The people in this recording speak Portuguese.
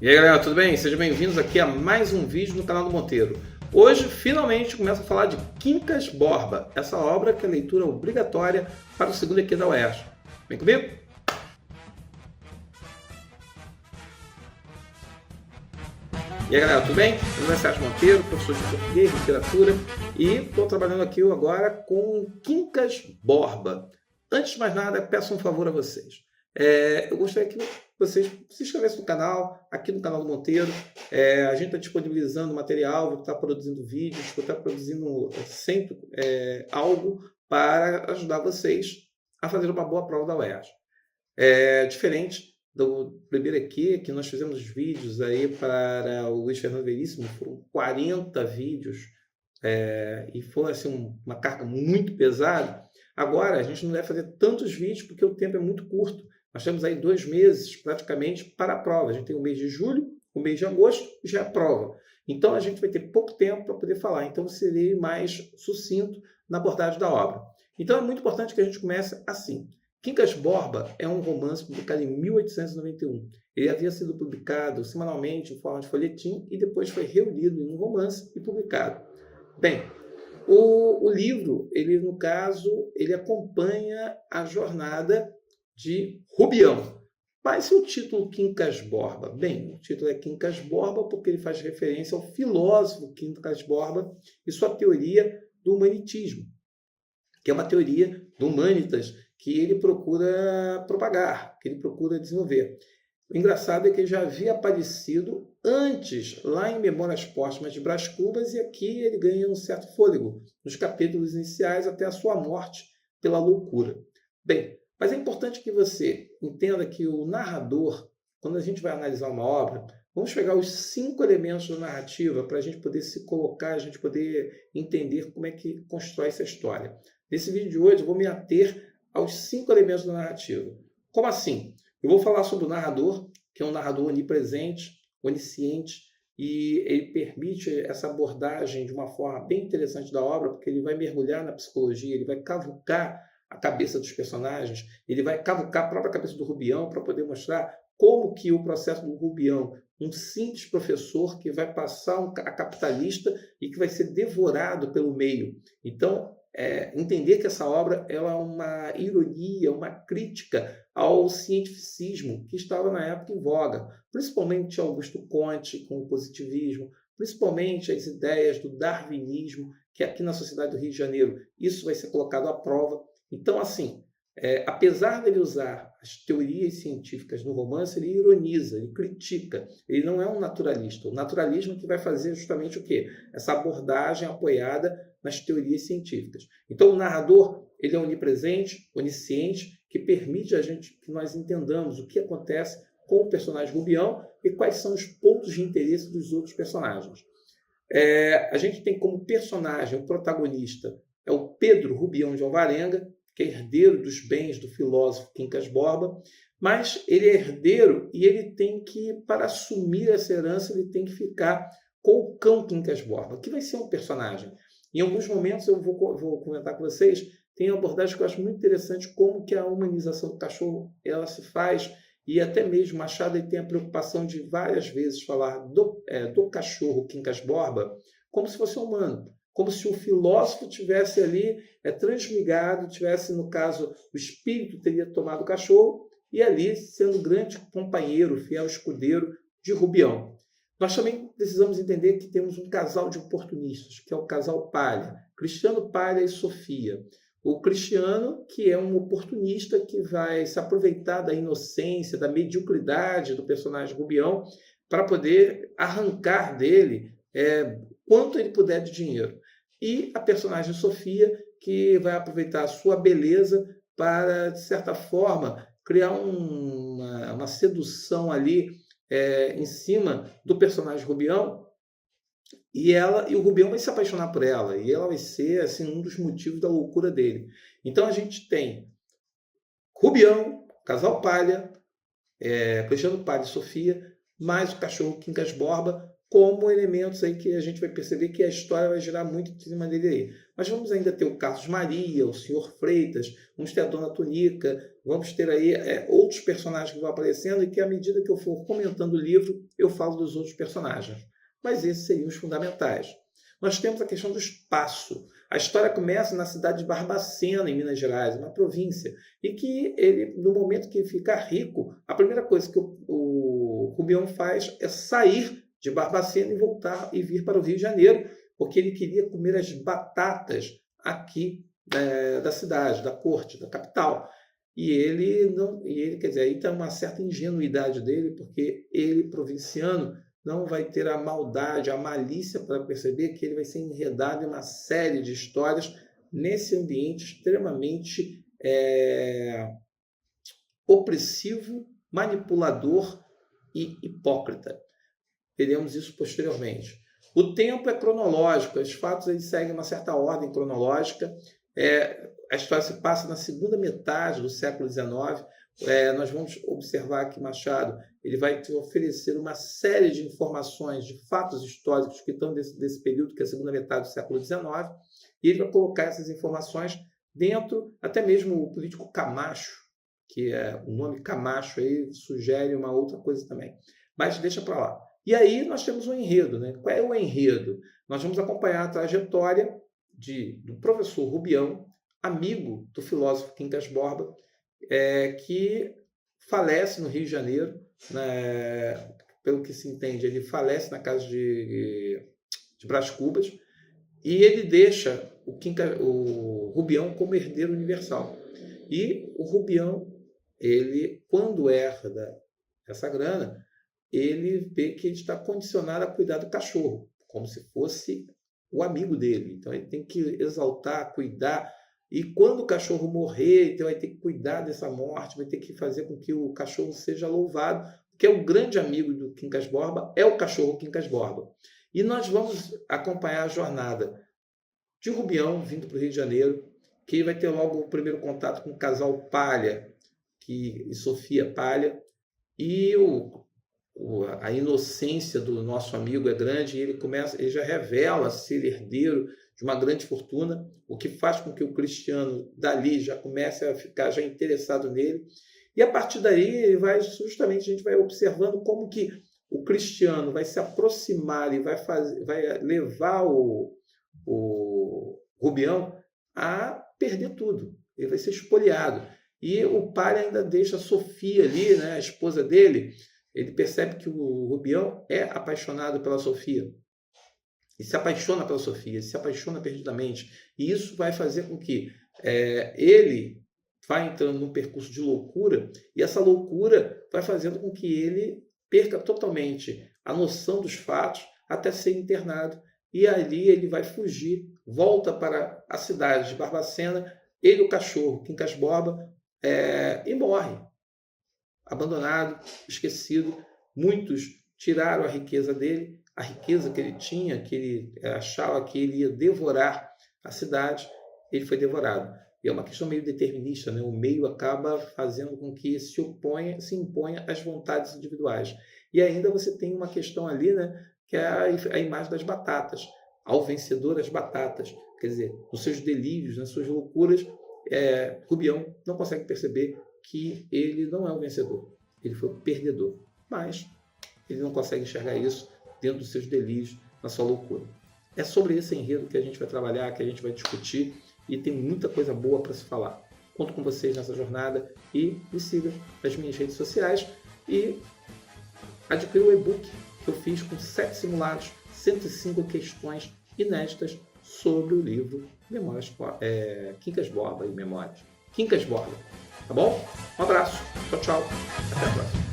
E aí galera, tudo bem? Sejam bem-vindos aqui a mais um vídeo no canal do Monteiro. Hoje, finalmente, começo a falar de Quincas Borba, essa obra que é leitura obrigatória para o segundo EQ da UERJ. Vem comigo? E aí galera, tudo bem? Meu nome é Sérgio Monteiro, professor de português e literatura, e estou trabalhando aqui agora com Quincas Borba. Antes de mais nada, peço um favor a vocês. Eu gostaria que vocês se inscrevessem no canal, aqui no canal do Monteiro. A gente está disponibilizando material, vou estar produzindo vídeos, vou estar produzindo sempre algo para ajudar vocês a fazer uma boa prova da UERJ. Diferente do primeiro EQ, que nós fizemos vídeos aí para o Luiz Fernando Veríssimo, foram 40 vídeos, e foi assim, uma carga muito pesada. Agora, a gente não deve fazer tantos vídeos porque o tempo é muito curto. Nós temos aí 2 meses praticamente para a prova. A gente tem o mês de julho, o mês de agosto e já é a prova. Então, a gente vai ter pouco tempo para poder falar. Então, eu serei mais sucinto na abordagem da obra. Então, é muito importante que a gente comece assim. Quincas Borba é um romance publicado em 1891. Ele havia sido publicado semanalmente em forma de folhetim e depois foi reunido em um romance e publicado. Bem, o livro, no caso, ele acompanha a jornada de Rubião. Mas e o título Quincas Borba? Bem, o título é Quincas Borba porque ele faz referência ao filósofo Quincas Borba e sua teoria do humanitismo, que é uma teoria do Humanitas que ele procura propagar, que ele procura desenvolver. O engraçado é que ele já havia aparecido antes, lá em Memórias Póstumas de Brás Cubas, e aqui ele ganha um certo fôlego, nos capítulos iniciais até a sua morte pela loucura. Bem, mas é importante que você entenda que o narrador, quando a gente vai analisar uma obra, vamos pegar os 5 elementos da narrativa para a gente poder se colocar, a gente poder entender como é que constrói essa história. Nesse vídeo de hoje eu vou me ater aos 5 elementos da narrativa. Como assim? Eu vou falar sobre o narrador, que é um narrador onipresente, onisciente, e ele permite essa abordagem de uma forma bem interessante da obra, porque ele vai mergulhar na psicologia, ele vai cavucar a cabeça dos personagens, ele vai cavucar a própria cabeça do Rubião para poder mostrar como que o processo do Rubião, um simples professor que vai passar a capitalista e que vai ser devorado pelo meio. Então, entender que essa obra ela é uma ironia, uma crítica ao cientificismo que estava na época em voga, principalmente Augusto Comte com o positivismo, principalmente as ideias do darwinismo, que aqui na sociedade do Rio de Janeiro isso vai ser colocado à prova. Então, assim, apesar dele usar as teorias científicas no romance, ele ironiza, ele critica. Ele não é um naturalista. O naturalismo que vai fazer justamente o quê? Essa abordagem apoiada nas teorias científicas. Então, o narrador ele é onipresente, onisciente, que permite a gente que nós entendamos o que acontece com o personagem Rubião e quais são os pontos de interesse dos outros personagens. A gente tem como personagem, o protagonista, é o Pedro Rubião de Alvarenga, que é herdeiro dos bens do filósofo Quincas Borba, mas ele é herdeiro e ele tem que, para assumir essa herança, ele tem que ficar com o cão Quincas Borba, que vai ser um personagem. Em alguns momentos eu vou comentar com vocês, tem uma abordagem que eu acho muito interessante, como que a humanização do cachorro ela se faz, e até mesmo Machado ele tem a preocupação de várias vezes falar do cachorro Quincas Borba como se fosse humano, como se o filósofo tivesse ali transmigado, tivesse, no caso, o espírito teria tomado o cachorro e ali sendo grande companheiro, fiel escudeiro de Rubião. Nós também precisamos entender que temos um casal de oportunistas, que é o casal Palha, Cristiano Palha e Sofia. O Cristiano, que é um oportunista que vai se aproveitar da inocência, da mediocridade do personagem Rubião para poder arrancar dele quanto ele puder de dinheiro. E a personagem Sofia, que vai aproveitar a sua beleza para, de certa forma, criar uma sedução ali em cima do personagem Rubião, e o Rubião vai se apaixonar por ela, e ela vai ser assim, um dos motivos da loucura dele. Então a gente tem Rubião, casal Palha, Cristiano Palha e Sofia, mais o cachorro Quincas Borba, como elementos aí que a gente vai perceber que a história vai girar muito em cima dele aí. Mas vamos ainda ter o Carlos Maria, o Senhor Freitas, vamos ter a Dona Tunica, vamos ter aí outros personagens que vão aparecendo e que, à medida que eu for comentando o livro, eu falo dos outros personagens. Mas esses seriam os fundamentais. Nós temos a questão do espaço. A história começa na cidade de Barbacena, em Minas Gerais, uma província, e que ele, no momento que fica rico, a primeira coisa que o Rubião faz é sair de Barbacena e voltar e vir para o Rio de Janeiro, porque ele queria comer as batatas aqui da cidade, da corte, da capital. E ele não, quer dizer, aí tem uma certa ingenuidade dele, porque ele, provinciano, não vai ter a maldade, a malícia para perceber que ele vai ser enredado em uma série de histórias nesse ambiente extremamente opressivo, manipulador e hipócrita. Veremos isso posteriormente. O tempo é cronológico, os fatos eles seguem uma certa ordem cronológica. A história se passa na segunda metade do século XIX. Nós vamos observar que Machado ele vai te oferecer uma série de informações, de fatos históricos que estão desse período, que é a segunda metade do século XIX, e ele vai colocar essas informações dentro, até mesmo o político Camacho, que o nome Camacho aí sugere uma outra coisa também. Mas deixa para lá. E aí nós temos um enredo, né? Qual é o enredo? Nós vamos acompanhar a trajetória do professor Rubião, amigo do filósofo Quincas Borba, que falece no Rio de Janeiro, né? Pelo que se entende, ele falece na casa de Brás Cubas, e ele deixa o Rubião como herdeiro universal. E o Rubião, ele, quando herda essa grana, ele vê que ele está condicionado a cuidar do cachorro, como se fosse o amigo dele. Então ele tem que exaltar, cuidar. E quando o cachorro morrer, então vai ter que cuidar dessa morte, vai ter que fazer com que o cachorro seja louvado, porque o grande amigo do Quincas Borba é o cachorro Quincas Borba. E nós vamos acompanhar a jornada de Rubião vindo para o Rio de Janeiro, que vai ter logo o primeiro contato com o casal Palha e Sofia Palha, e a inocência do nosso amigo é grande, e ele já revela ser herdeiro de uma grande fortuna, o que faz com que o Cristiano dali já comece a ficar já interessado nele. E a partir daí a gente vai observando como que o Cristiano vai se aproximar e vai levar o Rubião a perder tudo. Ele vai ser espoliado. E o pai ainda deixa a Sofia ali, né, a esposa dele. Ele percebe que o Rubião é apaixonado pela Sofia. E se apaixona pela Sofia, se apaixona perdidamente. E isso vai fazer com que ele vá entrando num percurso de loucura, e essa loucura vai fazendo com que ele perca totalmente a noção dos fatos até ser internado. E ali ele vai fugir, volta para a cidade de Barbacena, ele e o cachorro, Quincas Borba, e morre. Abandonado, esquecido. Muitos tiraram a riqueza dele, a riqueza que ele tinha, que ele achava que ele ia devorar a cidade, ele foi devorado. E é uma questão meio determinista, né? O meio acaba fazendo com que se imponha às vontades individuais. E ainda você tem uma questão ali, né? Que é a imagem das batatas. Ao vencedor as batatas. Quer dizer, nos seus delírios, nas suas loucuras, Rubião não consegue perceber que ele não é o vencedor. Ele foi o perdedor. Mas ele não consegue enxergar isso dentro dos seus delírios, na sua loucura. É sobre esse enredo que a gente vai trabalhar, que a gente vai discutir, e tem muita coisa boa para se falar. Conto com vocês nessa jornada e me siga nas minhas redes sociais e adquira o e-book que eu fiz com 7 simulados, 105 questões inéditas sobre o livro Memórias, Quincas Borba e Memórias. Quincas Borba. Tá bom? Um abraço. Tchau, tchau. Até a próxima.